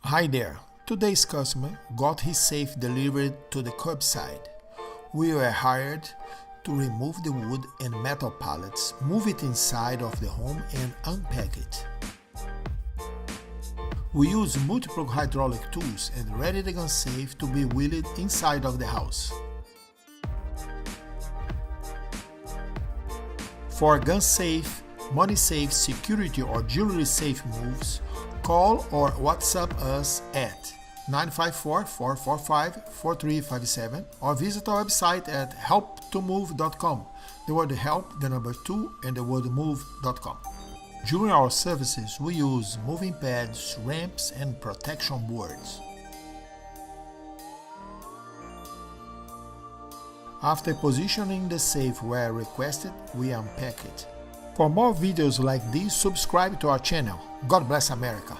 Hi there. Today's customer got his safe delivered to the curbside. We were hired to remove the wood and metal pallets, move it inside of the home and unpack it. We use multiple hydraulic tools and ready the gun safe to be wheeled inside of the house. For gun safe, money safe, security or jewelry safe moves, call or WhatsApp us at 954-445-4357 or visit our website at helptomove.com. The word help, the number 2, and the word move.com. During our services, we use moving pads, ramps, and protection boards. After positioning the safe where requested, we unpack it. For more videos like these, subscribe to our channel. God bless America!